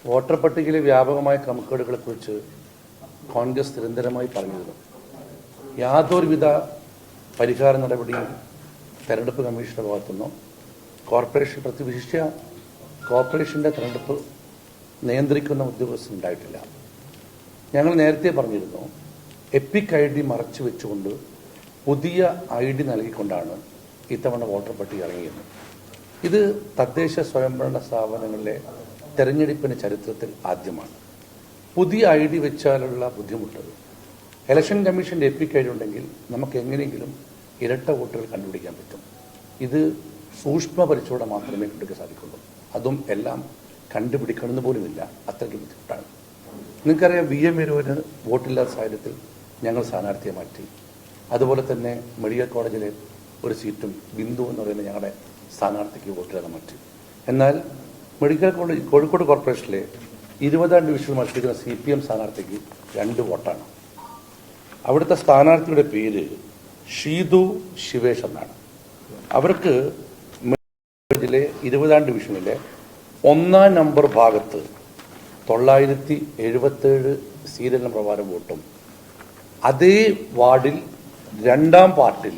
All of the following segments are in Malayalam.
വോട്ടർ പട്ടികയിലെ വ്യാപകമായ ക്രമക്കേടുകളെക്കുറിച്ച് കോൺഗ്രസ് നിരന്തരമായി പറഞ്ഞിരുന്നു. യാതൊരുവിധ പരിഹാര നടപടിയും തെരഞ്ഞെടുപ്പ് കമ്മീഷന്റെ ഭാഗത്തുനിന്നോ കോർപ്പറേഷൻ പ്രതിവിശിഷ്യ കോർപ്പറേഷന്റെ തെരഞ്ഞെടുപ്പ് നിയന്ത്രിക്കുന്ന ഉദ്യോഗസ്ഥരുണ്ടായിട്ടില്ല. ഞങ്ങൾ നേരത്തെ പറഞ്ഞിരുന്നു, എപ്പിക് ID മറച്ചു വെച്ചുകൊണ്ട് പുതിയ ID നൽകിക്കൊണ്ടാണ് ഇത്തവണ വോട്ടർ പട്ടിക ഇറങ്ങിയത്. ഇത് തദ്ദേശ സ്വയംഭരണ സ്ഥാപനങ്ങളിലെ തെരഞ്ഞെടുപ്പിന് ചരിത്രത്തിൽ ആദ്യമാണ്. പുതിയ ID വെച്ചാലുള്ള ബുദ്ധിമുട്ട്, ഇലക്ഷൻ കമ്മീഷന്റെ എപ്പിക് ID ഉണ്ടെങ്കിൽ നമുക്ക് എങ്ങനെയെങ്കിലും ഇരട്ട വോട്ടുകൾ കണ്ടുപിടിക്കാൻ പറ്റും. ഇത് സൂക്ഷ്മ പരിശോധന മാത്രമേ കണ്ടുപിടിക്കാൻ സാധിക്കുള്ളൂ. അതും എല്ലാം കണ്ടുപിടിക്കണമെന്ന് പോലുമില്ല, അത്രയ്ക്ക് ബുദ്ധിമുട്ടാണ്. നിങ്ങൾക്കറിയാം, VM മേനോന് വോട്ടില്ലാത്ത സാഹചര്യത്തിൽ ഞങ്ങൾ സ്ഥാനാർത്ഥിയെ മാറ്റി. അതുപോലെ തന്നെ മെഡിക്കൽ കോളേജിലെ ഒരു സീറ്റും ബിന്ദു എന്ന് പറയുന്ന ഞങ്ങളുടെ സ്ഥാനാർത്ഥിക്ക് വോട്ടില്ലാതെ മാറ്റി. എന്നാൽ മെഡിക്കൽ കോളേജ് കോഴിക്കോട് കോർപ്പറേഷനിലെ 20ാം ഡിവിഷനിൽ മത്സരിക്കുന്ന CPM സ്ഥാനാർത്ഥിക്ക് 2 വോട്ടാണ്. അവിടുത്തെ സ്ഥാനാർത്ഥിയുടെ പേര് ഷീതു ശിവേഷ് എന്നാണ്. അവർക്ക് 20ാം ഡിവിഷനിലെ 1ാം നമ്പർ ഭാഗത്ത് 977 സീരിയൽ നമ്പർ പ്രകാരം വോട്ടും, അതേ വാർഡിൽ 2ാം പാർട്ടിൽ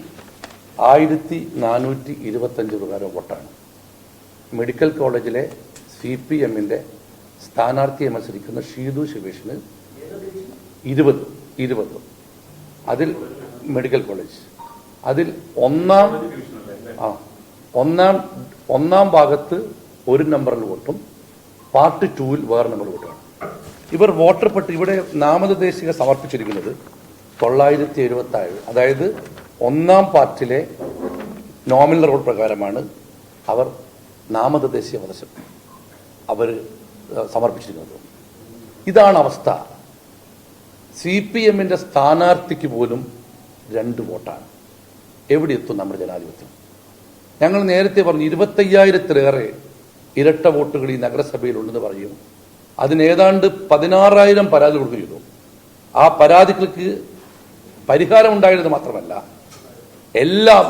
1425 പ്രകാരം വോട്ടാണ്. മെഡിക്കൽ കോളേജിലെ CPMന്റെ സ്ഥാനാർത്ഥിയെ മത്സരിക്കുന്ന ഷീതു ശിവേഷിന് 20 അതിൽ മെഡിക്കൽ കോളേജ് അതിൽ ഒന്നാം ഭാഗത്ത് 1 നമ്പറിൽ വോട്ടും പാർട്ട് 2-ൽ വേറെ നമ്പർ വോട്ടാണ്. ഇവർ വോട്ടർ പട്ടിക ഇവിടെ നാമനിർദ്ദേശിക സമർപ്പിച്ചിരിക്കുന്നത് 977, അതായത് 1ാം പാർട്ടിലെ നോമിനൽ റോൾ പ്രകാരമാണ് അവർ നാമനിർദ്ദേശീയ പദം അവർ സമർപ്പിച്ചിരിക്കുന്നത്. ഇതാണ് അവസ്ഥ. CPMന്റെ സ്ഥാനാർത്ഥിക്ക് പോലും 2 വോട്ടാണ്. എവിടെ എത്തും നമ്മുടെ ജനാധിപത്യം? ഞങ്ങൾ നേരത്തെ പറഞ്ഞു 25,000-ലേറെ ഇരട്ട വോട്ടുകൾ ഈ നഗരസഭയിലുണ്ടെന്ന് പറയും. അതിനേതാണ്ട് 16,000 പരാതി കൊടുക്കുകയും ചെയ്തു. ആ പരാതികൾക്ക് പരിഹാരം ഉണ്ടായത് മാത്രമല്ല, എല്ലാം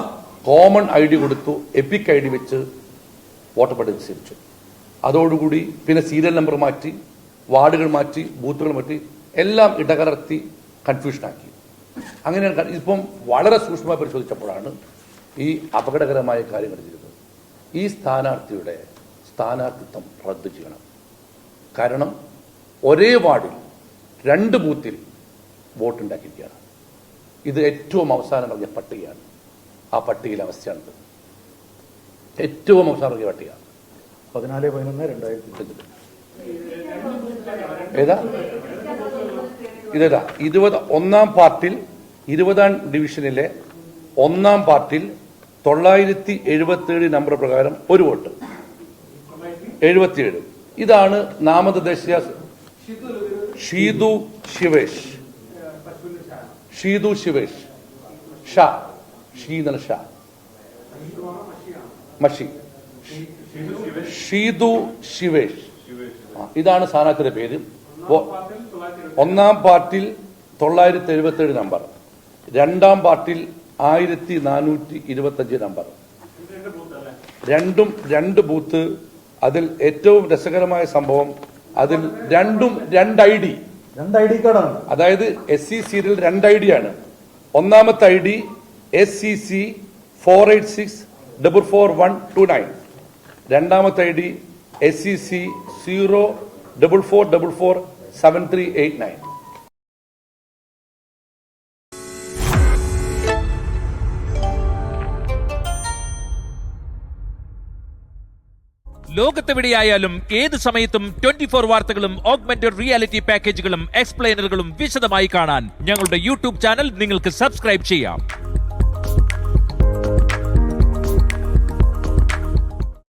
കോമൺ ID കൊടുത്തു, എപ്പിക് ID വെച്ച് വോട്ടർ പട്ടിക നിശ്ചയിച്ചു. അതോടുകൂടി പിന്നെ സീരിയൽ നമ്പർ മാറ്റി, വാർഡുകൾ മാറ്റി, ബൂത്തുകൾ മാറ്റി, എല്ലാം ഇടകലർത്തി കൺഫ്യൂഷനാക്കി. അങ്ങനെയാണ് ഇപ്പം വളരെ സൂക്ഷ്മമായി പരിശോധിച്ചപ്പോഴാണ് ഈ അപകടകരമായ കാര്യങ്ങൾ ചെയ്തത്. ഈ സ്ഥാനാർത്ഥിയുടെ സ്ഥാനാർത്ഥിത്വം റദ്ദു ചെയ്യണം. കാരണം ഒരേ വാർഡിൽ 2 ബൂത്തിൽ വോട്ടുണ്ടാക്കിയിരിക്കുകയാണ്. ഇത് ഏറ്റവും അവസാനം പറഞ്ഞ പട്ടികയാണ്. ആ പട്ടികയിലെ അവസ്ഥയാണിത്. ഏറ്റവും അവസാനം പറഞ്ഞ പട്ടിക 14/11/2020. ഏതാ ഇതേതാ 1ാം പാർട്ടിൽ 20ാം ഡിവിഷനിലെ 1ാം പാർട്ടിൽ 977 നമ്പർ പ്രകാരം 1 വോട്ട് 77. ഇതാണ് നാമനിർദ്ദേശീയ ഷീതു ശിവേഷ്. ഷാ ഷീനൽ ഷാ മഷി ഷീതു ശിവേഷ്. ഇതാണ് സ്ഥാനാർത്ഥിയുടെ പേര്. 1ാം പാർട്ടിൽ 977 നമ്പർ, 2ാം പാർട്ടിൽ 1425 നമ്പർ. രണ്ട് ബൂത്ത്. അതിൽ ഏറ്റവും രസകരമായ സംഭവം, അതിൽ 2 ID കാർഡാണ്. അതായത് SC സീരിയൽ 2 ID ആണ്. ഒന്നാമത്തെ ID SCC 486444129, രണ്ടാമത്തെ ID SCC 044447389. ലോകത്തെവിടെയായാലും ഏത് സമയത്തും 24 വാർത്തകളും ഓഗ്മെന്റഡ് റിയാലിറ്റി പാക്കേജുകളും എക്സ്പ്ലെയിനറുകളും വിശദമായി കാണാൻ ഞങ്ങളുടെ YouTube ചാനൽ നിങ്ങൾക്ക് സബ്സ്ക്രൈബ് ചെയ്യാം.